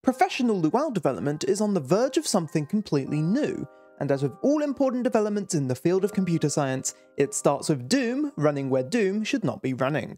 Professional Luau development is on the verge of something completely new, and as with all important developments in the field of computer science, it starts with Doom running where Doom should not be running.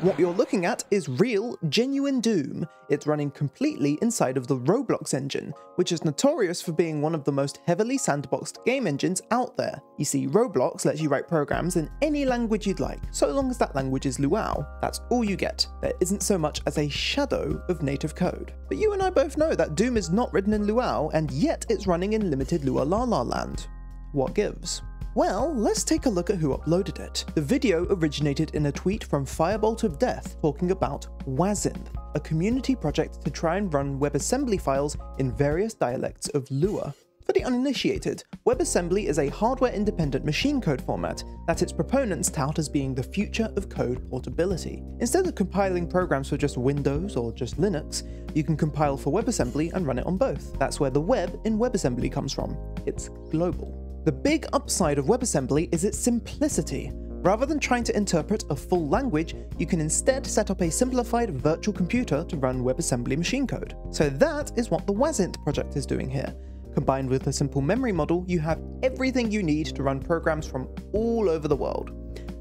What you're looking at is real, genuine Doom. It's running completely inside of the Roblox engine, which is notorious for being one of the most heavily sandboxed game engines out there. You see, Roblox lets you write programs in any language you'd like, so long as that language is Luau. That's all you get. There isn't so much as a shadow of native code. But you and I both know that Doom is not written in Luau, and yet it's running in limited Lua La La land. What gives? Well, let's take a look at who uploaded it. The video originated in a tweet from Firebolt of Death talking about Wasynth, a community project to try and run WebAssembly files in various dialects of Lua. For the uninitiated, WebAssembly is a hardware-independent machine code format that its proponents tout as being the future of code portability. Instead of compiling programs for just Windows or just Linux, you can compile for WebAssembly and run it on both. That's where the web in WebAssembly comes from. It's global. The big upside of WebAssembly is its simplicity. Rather than trying to interpret a full language, you can instead set up a simplified virtual computer to run WebAssembly machine code. So that is what the Wasynth project is doing here. Combined with a simple memory model, you have everything you need to run programs from all over the world.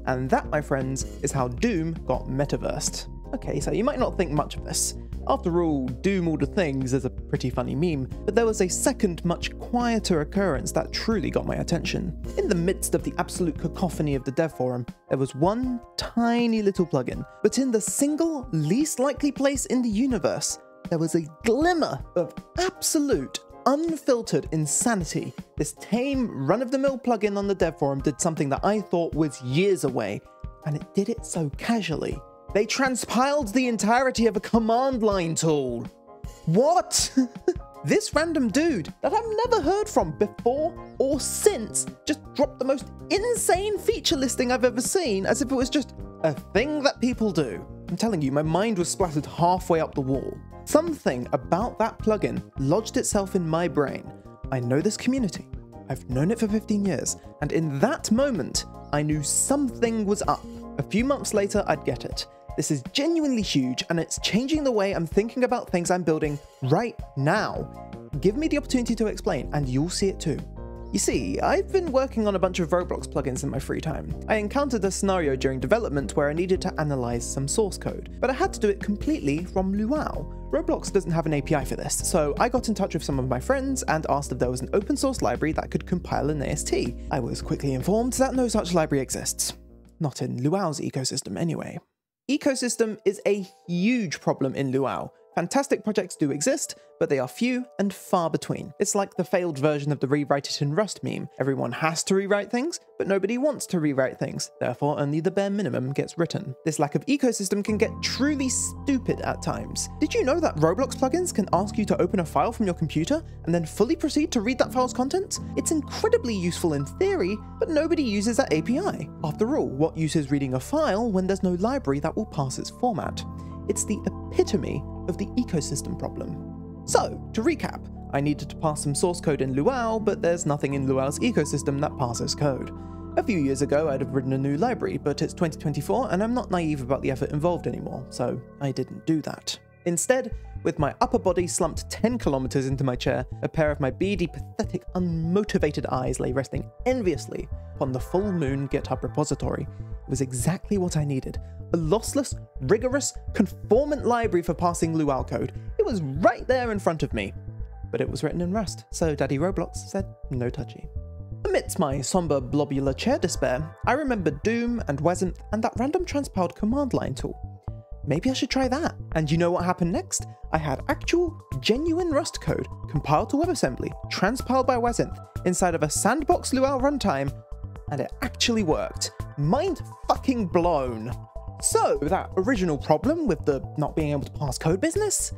And that, my friends, is how Doom got metaversed. Okay, so you might not think much of this. After all, Doom all the things is a pretty funny meme, but there was a second, much quieter occurrence that truly got my attention. In the midst of the absolute cacophony of the dev forum, there was one tiny little plugin, but in the single least likely place in the universe, there was a glimmer of absolute, unfiltered insanity. This tame, run-of-the-mill plugin on the dev forum did something that I thought was years away, and it did it so casually. They transpiled the entirety of a command line tool. What? This random dude that I've never heard from before or since just dropped the most insane feature listing I've ever seen, as if it was just a thing that people do. I'm telling you, my mind was splattered halfway up the wall. Something about that plugin lodged itself in my brain. I know this community. I've known it for 15 years, and in that moment, I knew something was up. A few months later, I'd get it. This is genuinely huge, and it's changing the way I'm thinking about things I'm building right now. Give me the opportunity to explain, and you'll see it too. You see, I've been working on a bunch of Roblox plugins in my free time. I encountered a scenario during development where I needed to analyze some source code, but I had to do it completely from Luau. Roblox doesn't have an API for this, so I got in touch with some of my friends and asked if there was an open source library that could compile an AST. I was quickly informed that no such library exists. Not in Luau's ecosystem anyway. Ecosystem is a huge problem in Luau. Fantastic projects do exist, but they are few and far between. It's like the failed version of the rewrite it in Rust meme. Everyone has to rewrite things, but nobody wants to rewrite things. Therefore, only the bare minimum gets written. This lack of ecosystem can get truly stupid at times. Did you know that Roblox plugins can ask you to open a file from your computer and then fully proceed to read that file's contents? It's incredibly useful in theory, but nobody uses that API. After all, what use is reading a file when there's no library that will pass its format? It's the epitome of the ecosystem problem. So, to recap, I needed to pass some source code in Luau, but there's nothing in Luau's ecosystem that parses code. A few years ago I'd have written a new library, but it's 2024 and I'm not naive about the effort involved anymore, so I didn't do that. Instead, with my upper body slumped 10 kilometers into my chair, a pair of my beady, pathetic, unmotivated eyes lay resting enviously upon the full moon GitHub repository. It was exactly what I needed. A lossless, rigorous, conformant library for parsing Luau code. It was right there in front of me. But it was written in Rust, so Daddy Roblox said no touchy. Amidst my somber, blobular chair despair, I remembered Doom and Wasynth and that random transpiled command line tool. Maybe I should try that. And you know what happened next? I had actual, genuine Rust code compiled to WebAssembly, transpiled by Wasynth, inside of a sandbox Luau runtime, and it actually worked. Mind fucking blown. So, that original problem with the not being able to parse code business?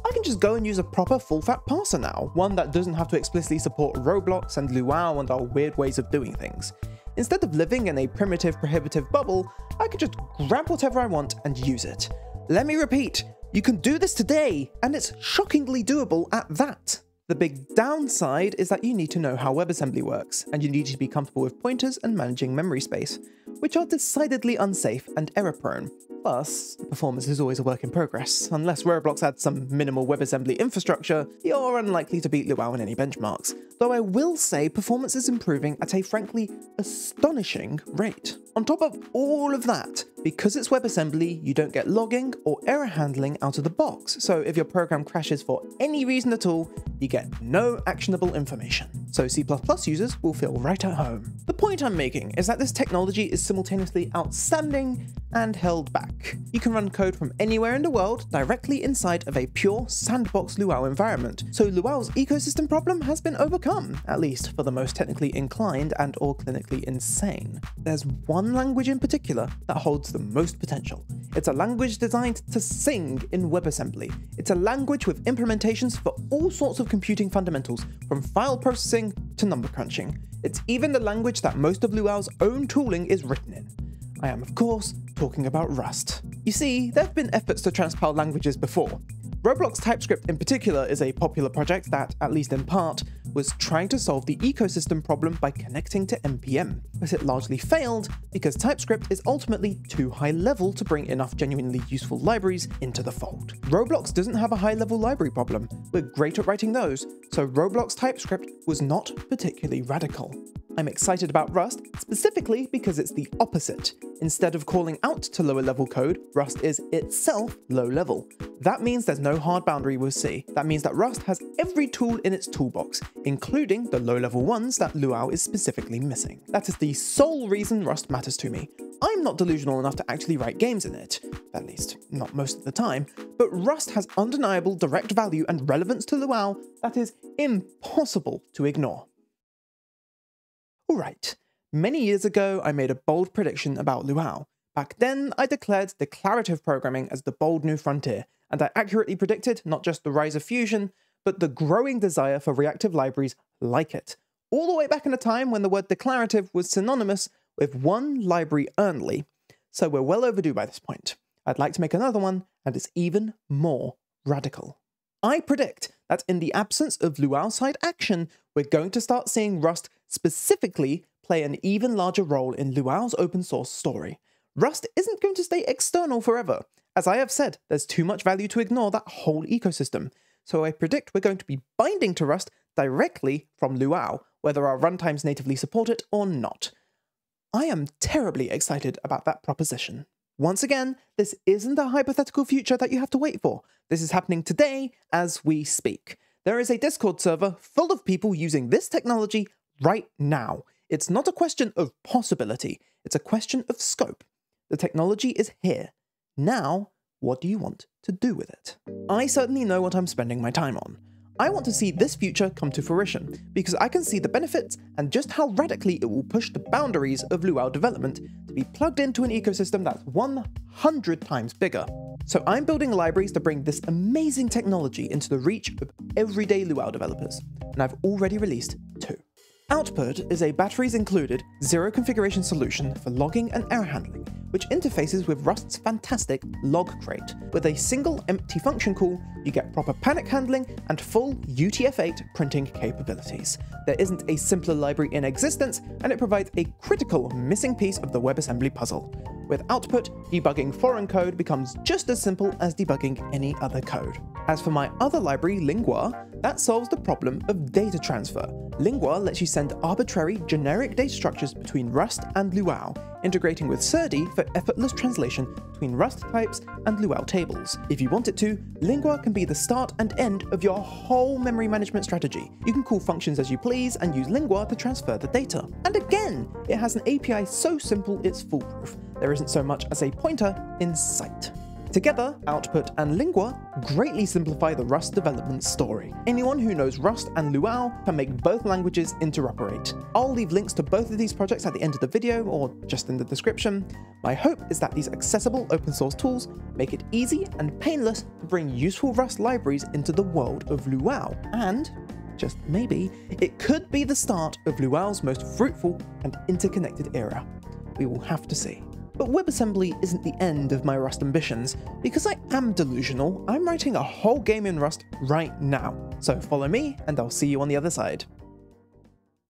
I can just go and use a proper full-fat parser now, one that doesn't have to explicitly support Roblox and Luau and our weird ways of doing things. Instead of living in a primitive, prohibitive bubble, I could just grab whatever I want and use it. Let me repeat, you can do this today, and it's shockingly doable at that. The big downside is that you need to know how WebAssembly works, and you need to be comfortable with pointers and managing memory space, which are decidedly unsafe and error-prone. Plus, performance is always a work in progress. Unless Roblox adds some minimal WebAssembly infrastructure, you're unlikely to beat Luau in any benchmarks. Though I will say performance is improving at a frankly astonishing rate. On top of all of that, because it's WebAssembly, you don't get logging or error handling out of the box, so if your program crashes for any reason at all, you get no actionable information. So C++ users will feel right at home. The point I'm making is that this technology is simultaneously outstanding and held back. You can run code from anywhere in the world directly inside of a pure sandbox Luau environment, so Luau's ecosystem problem has been overcome, at least for the most technically inclined and or clinically insane. There's one language in particular that holds the most potential. It's a language designed to sing in WebAssembly. It's a language with implementations for all sorts of computing fundamentals, from file processing to number crunching. It's even the language that most of Luau's own tooling is written in. I am, of course, talking about Rust. You see, there have been efforts to transpile languages before. Roblox TypeScript in particular is a popular project that, at least in part, was trying to solve the ecosystem problem by connecting to NPM, but it largely failed because TypeScript is ultimately too high level to bring enough genuinely useful libraries into the fold. Roblox doesn't have a high level library problem, we're great at writing those, so Roblox TypeScript was not particularly radical. I'm excited about Rust, specifically because it's the opposite. Instead of calling out to lower level code, Rust is itself low level. That means there's no hard boundary with C. That means that Rust has every tool in its toolbox, including the low level ones that Luau is specifically missing. That is the sole reason Rust matters to me. I'm not delusional enough to actually write games in it, at least not most of the time, but Rust has undeniable direct value and relevance to Luau that is impossible to ignore. Alright, many years ago I made a bold prediction about Luau. Back then I declared declarative programming as the bold new frontier, and I accurately predicted not just the rise of Fusion, but the growing desire for reactive libraries like it, all the way back in a time when the word declarative was synonymous with one library only. So we're well overdue by this point. I'd like to make another one, and it's even more radical. I predict that in the absence of Luau-side action, we're going to start seeing Rust specifically play an even larger role in Luau's open source story. Rust isn't going to stay external forever. As I have said, there's too much value to ignore that whole ecosystem. So I predict we're going to be binding to Rust directly from Luau, whether our runtimes natively support it or not. I am terribly excited about that proposition. Once again, this isn't a hypothetical future that you have to wait for. This is happening today as we speak. There is a Discord server full of people using this technology right now. It's not a question of possibility, it's a question of scope. The technology is here. Now, what do you want to do with it? I certainly know what I'm spending my time on. I want to see this future come to fruition, because I can see the benefits and just how radically it will push the boundaries of Luau development to be plugged into an ecosystem that's 100 times bigger. So I'm building libraries to bring this amazing technology into the reach of everyday Luau developers, and I've already released 2. Output is a batteries included, zero configuration solution for logging and error handling, which interfaces with Rust's fantastic log crate. With a single empty function call, you get proper panic handling and full UTF-8 printing capabilities. There isn't a simpler library in existence, and it provides a critical missing piece of the WebAssembly puzzle. With Output, debugging foreign code becomes just as simple as debugging any other code. As for my other library, Lingua, that solves the problem of data transfer. Lingua lets you send arbitrary, generic data structures between Rust and Luau, integrating with Serde for effortless translation between Rust types and Luau tables. If you want it to, Lingua can be the start and end of your whole memory management strategy. You can call functions as you please and use Lingua to transfer the data. And again, it has an API so simple it's foolproof. There isn't so much as a pointer in sight. Together, Output and Lingua greatly simplify the Rust development story. Anyone who knows Rust and Luau can make both languages interoperate. I'll leave links to both of these projects at the end of the video or just in the description. My hope is that these accessible open source tools make it easy and painless to bring useful Rust libraries into the world of Luau, and just maybe, it could be the start of Luau's most fruitful and interconnected era. We will have to see. But WebAssembly isn't the end of my Rust ambitions. Because I am delusional, I'm writing a whole game in Rust right now. So follow me, and I'll see you on the other side.